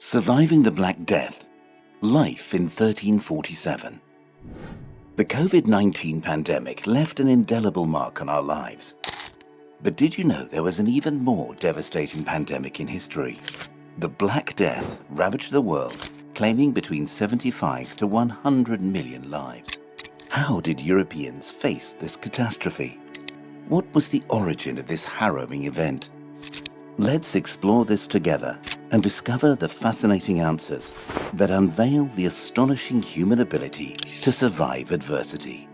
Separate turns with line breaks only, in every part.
Surviving the Black Death. Life in 1347. The COVID-19 pandemic left an indelible mark on our lives. But did you know there was an even more devastating pandemic in history? The Black Death ravaged the world, claiming between 75 to 100 million lives. How did Europeans face this catastrophe? What was the origin of this harrowing event? Let's explore this together and discover the fascinating answers that unveil the astonishing human ability to survive adversity.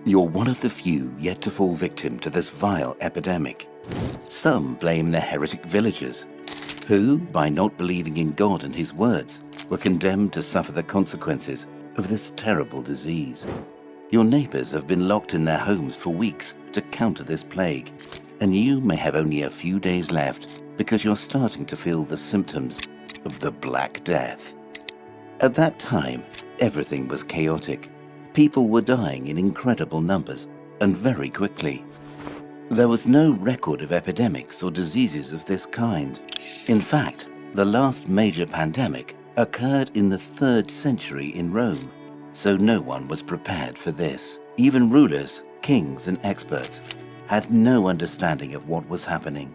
You're one of the few yet to fall victim to this vile epidemic. Some blame the heretic villagers, who, by not believing in God and His words, were condemned to suffer the consequences of this terrible disease. Your neighbors have been locked in their homes for weeks to counter this plague, and you may have only a few days left because you're starting to feel the symptoms of the Black Death. At that time, everything was chaotic. People were dying in incredible numbers and very quickly. There was no record of epidemics or diseases of this kind. In fact, the last major pandemic occurred in the 3rd century in Rome, so no one was prepared for this. Even rulers, kings, and experts had no understanding of what was happening.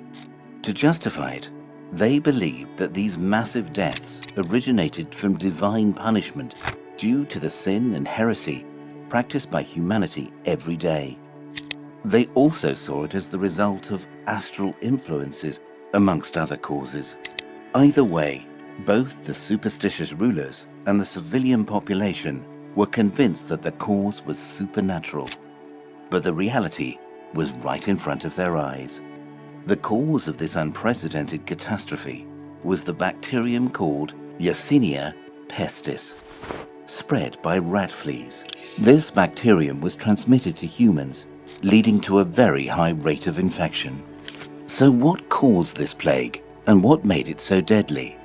To justify it, they believed that these massive deaths originated from divine punishment due to the sin and heresy practiced by humanity every day. They also saw it as the result of astral influences, amongst other causes. Either way, both the superstitious rulers and the civilian population were convinced that the cause was supernatural. But the reality was right in front of their eyes. The cause of this unprecedented catastrophe was the bacterium called Yersinia pestis, spread by rat fleas. This bacterium was transmitted to humans, leading to a very high rate of infection. So what caused this plague, and what made it so deadly?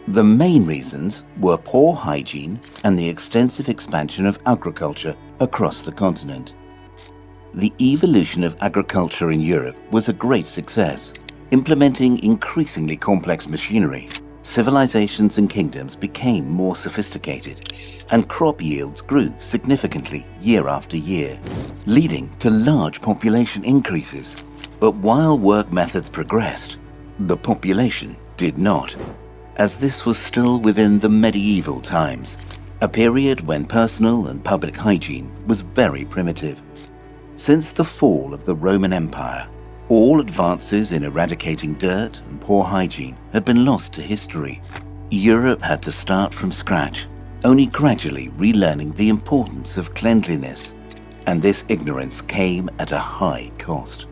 The main reasons were poor hygiene and the extensive expansion of agriculture across the continent. The evolution of agriculture in Europe was a great success. Implementing increasingly complex machinery, civilizations and kingdoms became more sophisticated, and crop yields grew significantly year after year, leading to large population increases. But while work methods progressed, the population did not, as this was still within the medieval times, a period when personal and public hygiene was very primitive. Since the fall of the Roman Empire, all advances in eradicating dirt and poor hygiene had been lost to history. Europe had to start from scratch, only gradually relearning the importance of cleanliness, and this ignorance came at a high cost.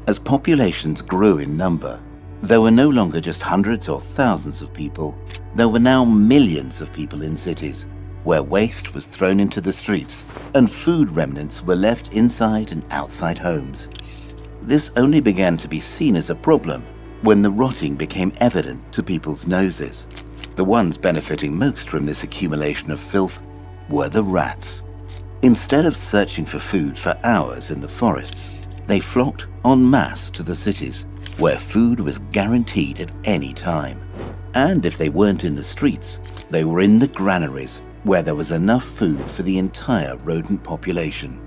As populations grew in number, there were no longer just hundreds or thousands of people, there were now millions of people in cities, where waste was thrown into the streets and food remnants were left inside and outside homes. This only began to be seen as a problem when the rotting became evident to people's noses. The ones benefiting most from this accumulation of filth were the rats. Instead of searching for food for hours in the forests, they flocked en masse to the cities, where food was guaranteed at any time. And if they weren't in the streets, they were in the granaries, where there was enough food for the entire rodent population.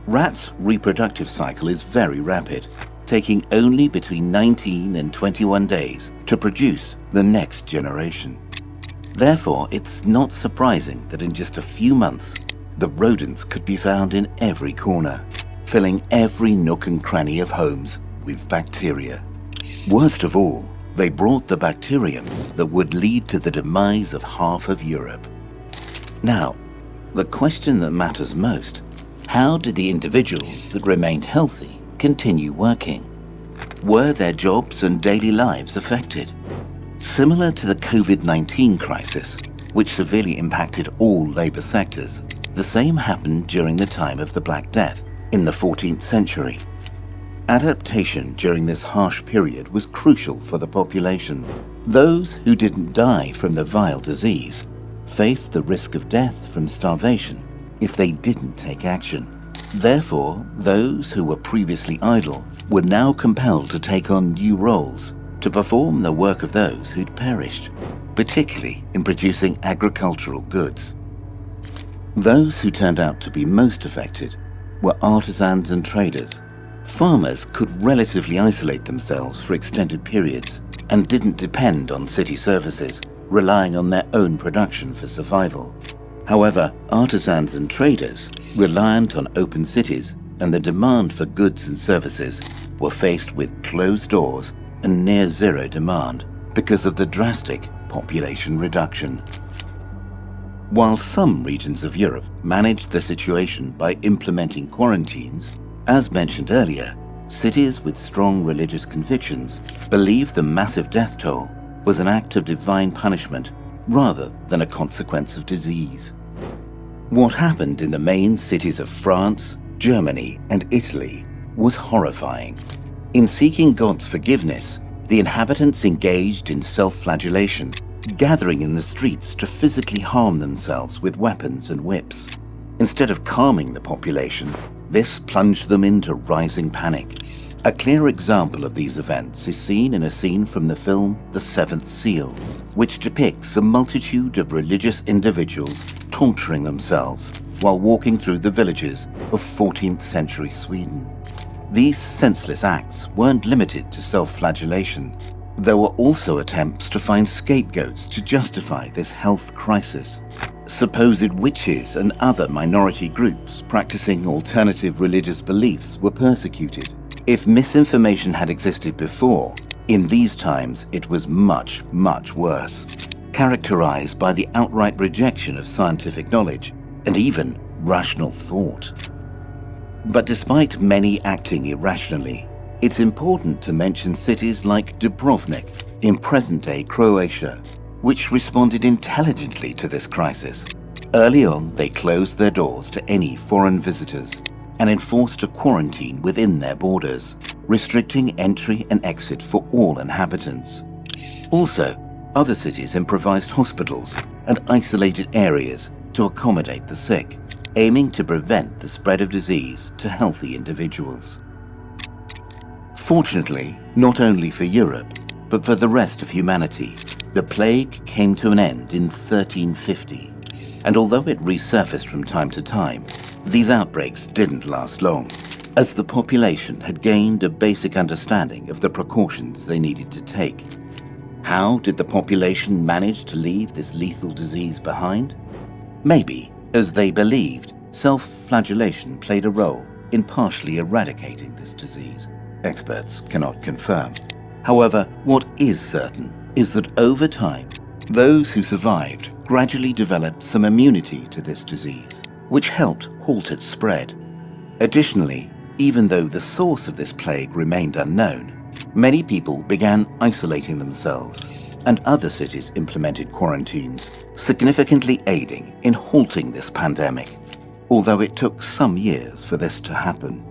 Rats' reproductive cycle is very rapid, taking only between 19 and 21 days to produce the next generation. Therefore, it's not surprising that in just a few months, the rodents could be found in every corner, filling every nook and cranny of homes with bacteria. Worst of all, they brought the bacterium that would lead to the demise of half of Europe. Now, the question that matters most: how did the individuals that remained healthy continue working? Were their jobs and daily lives affected? Similar to the COVID-19 crisis, which severely impacted all labor sectors, the same happened during the time of the Black Death in the 14th century. Adaptation during this harsh period was crucial for the population. Those who didn't die from the vile disease faced the risk of death from starvation if they didn't take action. Therefore, those who were previously idle were now compelled to take on new roles, to perform the work of those who'd perished, particularly in producing agricultural goods. Those who turned out to be most affected were artisans and traders. Farmers could relatively isolate themselves for extended periods and didn't depend on city services, relying on their own production for survival. However, artisans and traders, reliant on open cities and the demand for goods and services, were faced with closed doors and near zero demand because of the drastic population reduction. While some regions of Europe managed the situation by implementing quarantines, as mentioned earlier, cities with strong religious convictions believed the massive death toll was an act of divine punishment rather than a consequence of disease. What happened in the main cities of France, Germany, and Italy was horrifying. In seeking God's forgiveness, the inhabitants engaged in self-flagellation, gathering in the streets to physically harm themselves with weapons and whips. Instead of calming the population, this plunged them into rising panic. A clear example of these events is seen in a scene from the film The Seventh Seal, which depicts a multitude of religious individuals torturing themselves while walking through the villages of 14th century Sweden. These senseless acts weren't limited to self-flagellation. There were also attempts to find scapegoats to justify this health crisis. Supposed witches and other minority groups practicing alternative religious beliefs were persecuted. If misinformation had existed before, in these times it was much, much worse, characterized by the outright rejection of scientific knowledge and even rational thought. But despite many acting irrationally, it's important to mention cities like Dubrovnik in present-day Croatia, which responded intelligently to this crisis. Early on, they closed their doors to any foreign visitors and enforced a quarantine within their borders, restricting entry and exit for all inhabitants. Also, other cities improvised hospitals and isolated areas to accommodate the sick, aiming to prevent the spread of disease to healthy individuals. Fortunately, not only for Europe, but for the rest of humanity, the plague came to an end in 1350, and although it resurfaced from time to time, these outbreaks didn't last long, as the population had gained a basic understanding of the precautions they needed to take. How did the population manage to leave this lethal disease behind? Maybe, as they believed, self-flagellation played a role in partially eradicating this disease. Experts cannot confirm. However, what is certain is that over time, those who survived gradually developed some immunity to this disease, which helped halt its spread. Additionally, even though the source of this plague remained unknown, many people began isolating themselves, and other cities implemented quarantines, significantly aiding in halting this pandemic, although it took some years for this to happen.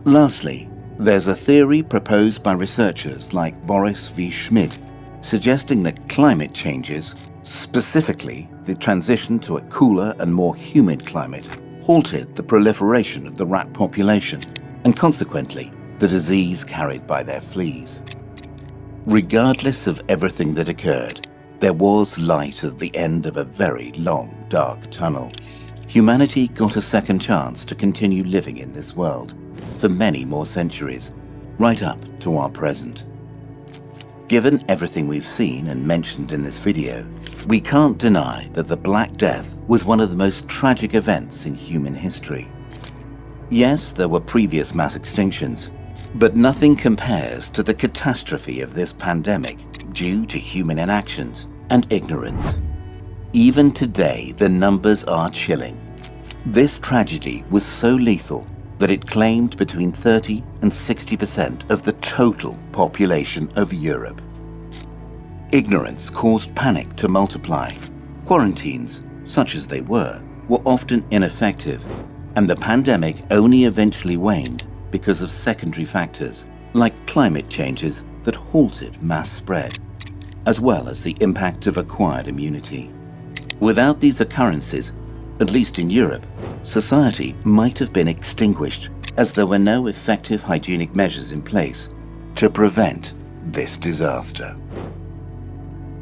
Lastly, there's a theory proposed by researchers like Boris V. Schmid, suggesting that climate changes, specifically the transition to a cooler and more humid climate, halted the proliferation of the rat population, and consequently, the disease carried by their fleas. Regardless of everything that occurred, there was light at the end of a very long, dark tunnel. Humanity got a second chance to continue living in this world for many more centuries, right up to our present. Given everything we've seen and mentioned in this video, we can't deny that the Black Death was one of the most tragic events in human history. Yes, there were previous mass extinctions, but nothing compares to the catastrophe of this pandemic due to human inactions and ignorance. Even today, the numbers are chilling. This tragedy was so lethal that it claimed between 30 and 60% of the total population of Europe. Ignorance caused panic to multiply. Quarantines, such as they were often ineffective, and the pandemic only eventually waned because of secondary factors like climate changes that halted mass spread, as well as the impact of acquired immunity. Without these occurrences, at least in Europe, society might have been extinguished, as there were no effective hygienic measures in place to prevent this disaster.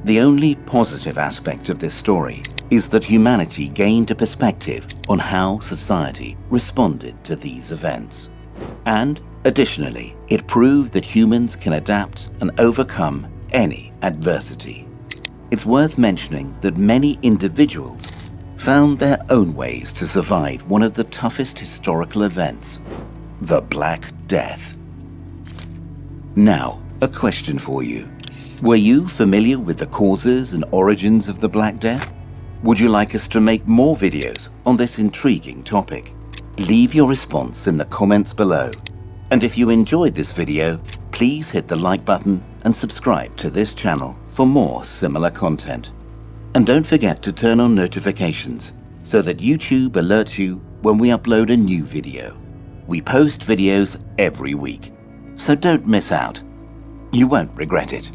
The only positive aspect of this story is that humanity gained a perspective on how society responded to these events. And additionally, it proved that humans can adapt and overcome any adversity. It's worth mentioning that many individuals found their own ways to survive one of the toughest historical events, the Black Death. Now, a question for you. Were you familiar with the causes and origins of the Black Death? Would you like us to make more videos on this intriguing topic? Leave your response in the comments below. And if you enjoyed this video, please hit the like button and subscribe to this channel for more similar content. And don't forget to turn on notifications so that YouTube alerts you when we upload a new video. We post videos every week, so don't miss out. You won't regret it.